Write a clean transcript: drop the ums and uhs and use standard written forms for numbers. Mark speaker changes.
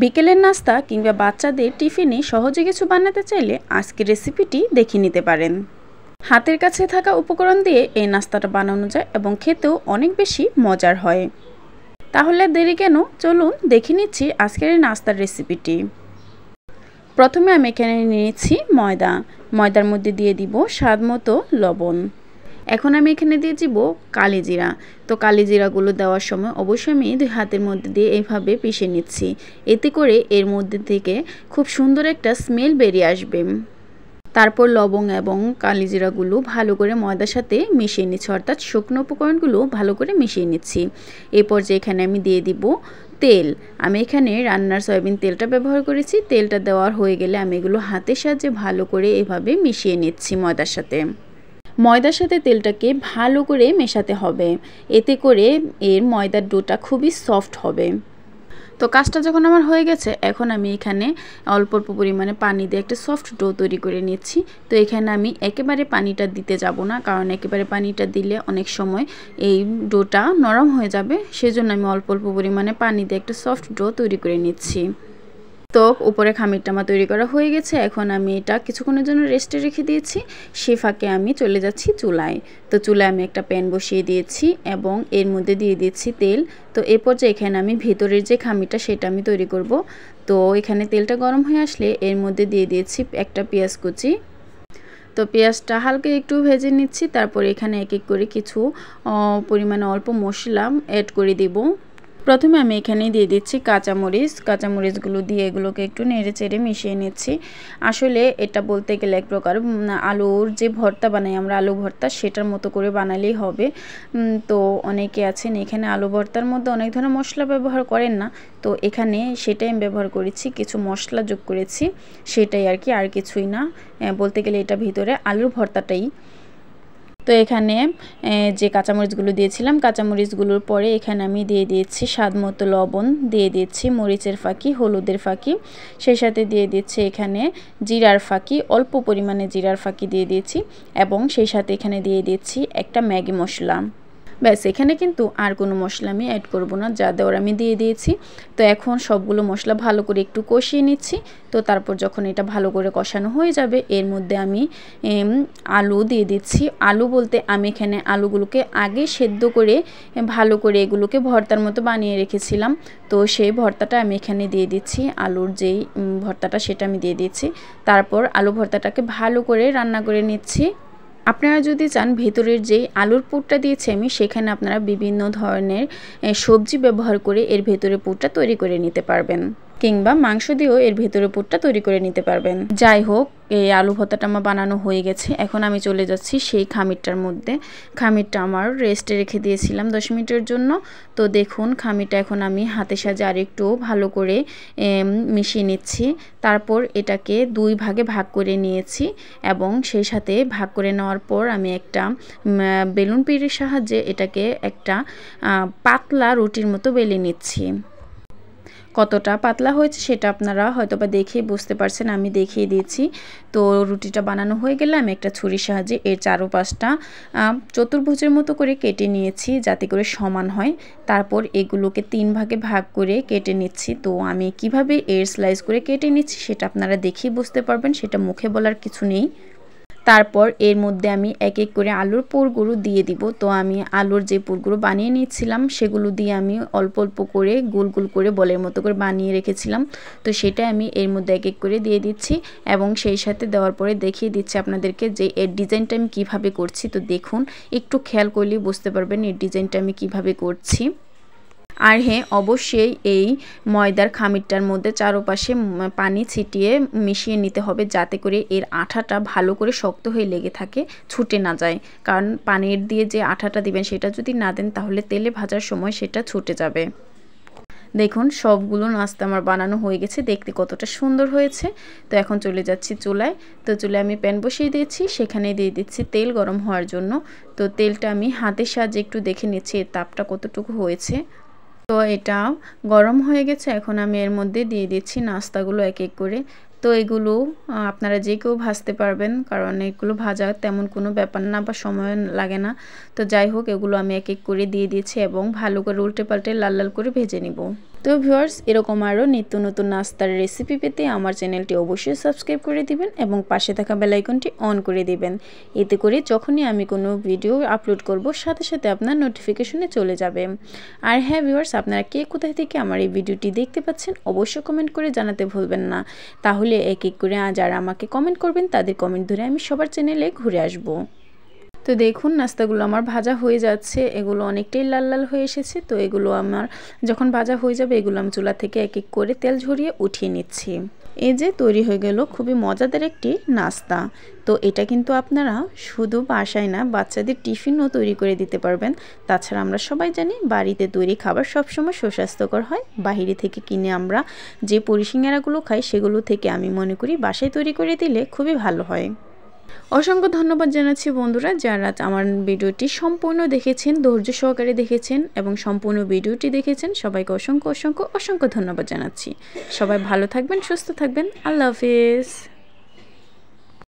Speaker 1: বিকেলের নাস্তা কিংবা বাচ্চাদের টিফিনে সহজে কিছু বানাতে চাইলে আজকের রেসিপিটি দেখে নিতে পারেন। হাতের কাছে থাকা উপকরণ দিয়ে এই নাস্তাটা বানানো যায় এবং খেতেও অনেক বেশি মজার হয়। তাহলে দেরি কেন, চলুন দেখে নিচ্ছি আজকের এই নাস্তার রেসিপিটি। প্রথমে আমি এখানে নিয়েছি ময়দার মধ্যে দিয়ে দিব স্বাদ মতো লবণ। এখন আমি এখানে দিয়ে দিব কালিজিরা। তো কালিজিরাগুলো দেওয়ার সময় অবশ্যই আমি দুই হাতের মধ্যে দিয়ে এইভাবে পিষে নিচ্ছি, এতে করে এর মধ্যে থেকে খুব সুন্দর একটা স্মেল বেরিয়ে আসবে। তারপর লবঙ্গ এবং কালিজিরাগুলো ভালো করে ময়দার সাথে মিশিয়ে নিচ্ছি, অর্থাৎ শুকনো উপকরণগুলো ভালো করে মিশিয়ে নিচ্ছি। এরপর যে এখানে আমি দিয়ে দিব তেল। আমি এখানে রান্নার সয়াবিন তেলটা ব্যবহার করেছি। তেলটা দেওয়ার হয়ে গেলে আমি এগুলো হাতের সাহায্যে ভালো করে এভাবে মিশিয়ে নিচ্ছি ময়দার সাথে তেলটাকে ভালো করে মেশাতে হবে, এতে করে এর ময়দার ডোটা খুবই সফট হবে। তো কাজটা যখন আমার হয়ে গেছে, এখন আমি এখানে অল্প অল্প পরিমাণে পানি দিয়ে একটা সফট ডো তৈরি করে নিচ্ছি। তো এখানে আমি একেবারে পানিটা দিতে যাব না, কারণ একেবারে পানিটা দিলে অনেক সময় এই ডোটা নরম হয়ে যাবে। সেজন্য আমি অল্প অল্প পরিমাণে পানি দিয়ে একটা সফট ডো তৈরি করে নিচ্ছি। তো উপরে খামিরটা আমার তৈরি করা হয়ে গেছে। এখন আমি এটা কিছুক্ষণের জন্য রেস্টে রেখে দিয়েছি। সে ফাঁকে আমি চলে যাচ্ছি চুলায়। তো চুলায় আমি একটা প্যান বসিয়ে দিয়েছি এবং এর মধ্যে দিয়ে দিচ্ছি তেল। তো এরপর যে এখানে আমি ভেতরের যে খামিরটা সেটা আমি তৈরি করব। তো এখানে তেলটা গরম হয়ে আসলে এর মধ্যে দিয়ে দিয়েছি একটা পেঁয়াজ কুচি। তো পেঁয়াজটা হালকা একটু ভেজে নিচ্ছি। তারপর এখানে এক এক করে কিছু পরিমাণে অল্প মশলা অ্যাড করে দিব। প্রথমে আমি এখানে দিয়ে দিচ্ছি কাঁচামরিচগুলো দিয়ে এগুলোকে একটু নেড়ে চেড়ে মিশিয়ে নিচ্ছি। আসলে এটা বলতে গেলে এক প্রকার আলুর যে ভর্তা বানাই আমরা, আলু ভর্তা, সেটার মতো করে বানালেই হবে। তো অনেকে আছেন এখানে আলু ভর্তার মধ্যে অনেক ধরনের মশলা ব্যবহার করেন না, তো এখানে সেটাই আমি ব্যবহার করেছি, কিছু মশলা যোগ করেছি, সেটাই আর কি, আর কিছুই না। বলতে গেলে এটা ভিতরে আলুর ভর্তাটাই। তো এখানে যে কাঁচামরিচগুলো দিয়েছিলাম, কাঁচামরিচগুলোর পরে এখানে আমি দিয়ে দিয়েছি স্বাদ মতো লবণ, দিয়ে দিচ্ছি মরিচের ফাঁকি, হলুদের ফাঁকি, সেই সাথে দিয়ে দিচ্ছি এখানে জিরার ফাঁকি, অল্প পরিমাণে জিরার ফাঁকি দিয়ে দিয়েছি, এবং সেই সাথে এখানে দিয়ে দিচ্ছি একটা ম্যাগি মশলা। ব্যাস, এখানে কিন্তু আর কোনো মশলা আমি অ্যাড করব না, যা দেওয়ার আমি দিয়ে দিয়েছি। তো এখন সবগুলো মশলা ভালো করে একটু কষিয়ে নিচ্ছি। তো তারপর যখন এটা ভালো করে কষানো হয়ে যাবে, এর মধ্যে আমি আলু দিয়ে দিচ্ছি। আলু বলতে আমি এখানে আলুগুলোকে আগে সেদ্ধ করে ভালো করে এগুলোকে ভর্তার মতো বানিয়ে রেখেছিলাম। তো সেই ভর্তাটা আমি এখানে দিয়ে দিচ্ছি, আলুর যেই ভর্তাটা সেটা আমি দিয়ে দিচ্ছি। তারপর আলু ভর্তাটাকে ভালো করে রান্না করে নিচ্ছি। আপনারা যদি চান ভেতরের যেই আলুর পুরটা দিয়েছি আমি, সেখানে আপনারা বিভিন্ন ধরনের সবজি ব্যবহার করে এর ভেতরে পুরটা তৈরি করে নিতে পারবেন, কিংবা মাংস দিয়েও এর ভেতরে পুরটা তৈরি করে নিতে পারবেন। যাই হোক, এই আলু ভর্তাটা আমার বানানো হয়ে গেছে। এখন আমি চলে যাচ্ছি সেই খামিরটার মধ্যে। খামিরটা আমার রেস্টে রেখে দিয়েছিলাম 10 মিনিটের জন্য। তো দেখুন খামিরটা এখন আমি হাতের সাহায্যে আরেকটু ভালো করে মিশিয়ে নিচ্ছি। তারপর এটাকে 2 ভাগে ভাগ করে নিয়েছি, এবং সেই সাথে ভাগ করে নেওয়ার পর আমি একটা বেলুন পিঁড়ির সাহায্যে এটাকে একটা পাতলা রুটির মতো বেলে নিচ্ছি। কতটা পাতলা হয়েছে সেটা আপনারা হয়তো বা দেখেই বুঝতে পারছেন, আমি দেখিয়ে দিয়েছি। তো রুটিটা বানানো হয়ে গেলে আমি একটা ছুরির সাহায্যে এর চারপাশটা চতুর্ভুজের মতো করে কেটে নিয়েছি, যাতে করে সমান হয়। তারপর এগুলোকে 3 ভাগে ভাগ করে কেটে নিচ্ছি। তো আমি কিভাবে এর স্লাইস করে কেটে নিচ্ছি সেটা আপনারা দেখেই বুঝতে পারবেন, সেটা মুখে বলার কিছু নেই। তারপর এর মধ্যে আমি এক এক করে আলুর পুরগুলো দিয়ে দিব। তো আমি আলুর যে পুরগুলো বানিয়ে নিয়েছিলাম সেগুলো দিয়ে আমি অল্প অল্প করে গোল গোল করে বলের মতো করে বানিয়ে রেখেছিলাম। তো সেটা আমি এর মধ্যে এক এক করে দিয়ে দিচ্ছি, এবং সেই সাথে দেওয়ার পরে দেখিয়ে দিচ্ছি আপনাদেরকে যে এর ডিজাইনটা আমি কীভাবে করছি। তো দেখুন, একটু খেয়াল করলেই বুঝতে পারবেন এর ডিজাইনটা আমি কীভাবে করছি। আর হ্যাঁ, অবশ্যই এই ময়দার খামিরটার মধ্যে চারপাশে পানি ছিটিয়ে মিশিয়ে নিতে হবে, যাতে করে এর আঠাটা ভালো করে শক্ত হয়ে লেগে থাকে, ছুটে না যায়। কারণ পানির দিয়ে যে আঠাটা দিবেন সেটা যদি না দেন তাহলে তেলে ভাজার সময় সেটা ছুটে যাবে। দেখুন সবগুলো নাস্তা আমার বানানো হয়ে গেছে, দেখতে কতটা সুন্দর হয়েছে। তো এখন চলে যাচ্ছি চুলায়। তো চুলায় আমি প্যান বসিয়ে দিয়েছি, সেখানে দিয়ে দিচ্ছি তেল গরম হওয়ার জন্য। তো তেলটা আমি হাতের সাহায্যে একটু দেখে নিচ্ছি এর তাপটা কতটুকু হয়েছে। তো এটা গরম হয়ে গেছে। এখন আমি এর মধ্যে দিয়ে দিচ্ছি নাস্তাগুলো এক এক করে। তো এগুলো আপনারা যে কেউ ভাজতে পারবেন, কারণ এগুলো ভাজা তেমন কোনো ব্যাপার না বা সময় লাগে না। তো যাই হোক, এগুলো আমি এক এক করে দিয়ে দিয়েছি এবং ভালো করে উল্টে পাল্টে লাল লাল করে ভেজে নিব। তো ভিউয়ার্স, এরকম আরও নিত্য নতুন নাস্তার রেসিপি পেতে আমার চ্যানেলটি অবশ্যই সাবস্ক্রাইব করে দিবেন এবং পাশে থাকা বেল আইকনটি অন করে দিবেন। এতে করে যখনই আমি কোনো ভিডিও আপলোড করব সাথে সাথে আপনার নোটিফিকেশনে চলে যাবে। আর হ্যাঁ ভিউয়ার্স, আপনারা কে কোথায় থেকে আমার এই ভিডিওটি দেখতে পাচ্ছেন অবশ্যই কমেন্ট করে জানাতে ভুলবেন না। তাহলে এক এক করে যারা আমাকে কমেন্ট করবেন তাদের কমেন্ট ধরে আমি সবার চ্যানেলে ঘুরে আসব। তো দেখুন নাস্তাগুলো আমার ভাজা হয়ে যাচ্ছে, এগুলো অনেকটাই লাল লাল হয়ে এসেছে। তো এগুলো আমার যখন ভাজা হয়ে যাবে এগুলো আমি চুলা থেকে এক এক করে তেল ঝরিয়ে উঠিয়ে নিচ্ছি। এই যে তৈরি হয়ে গেল খুবই মজাদার একটি নাস্তা। তো এটা কিন্তু আপনারা শুধু বাসায় না, বাচ্চাদের টিফিনও তৈরি করে দিতে পারবেন। তাছাড়া আমরা সবাই জানি বাড়িতে তৈরি খাবার সবসময় সুস্বাস্থ্যকর হয়। বাইরে থেকে কিনে আমরা যে পরিশিঙ্গারাগুলো খাই সেগুলো থেকে আমি মনে করি বাসায় তৈরি করে দিলে খুবই ভালো হয়। অসংখ্য ধন্যবাদ জানাচ্ছি বন্ধুরা যারা আমার ভিডিওটি সম্পূর্ণ দেখেছেন, ধৈর্য সহকারে দেখেছেন এবং সম্পূর্ণ ভিডিওটি দেখেছেন। সবাইকে অসংখ্য অসংখ্য অসংখ্য ধন্যবাদ জানাচ্ছি। সবাই ভালো থাকবেন, সুস্থ থাকবেন। আল্লাহ হাফেজ।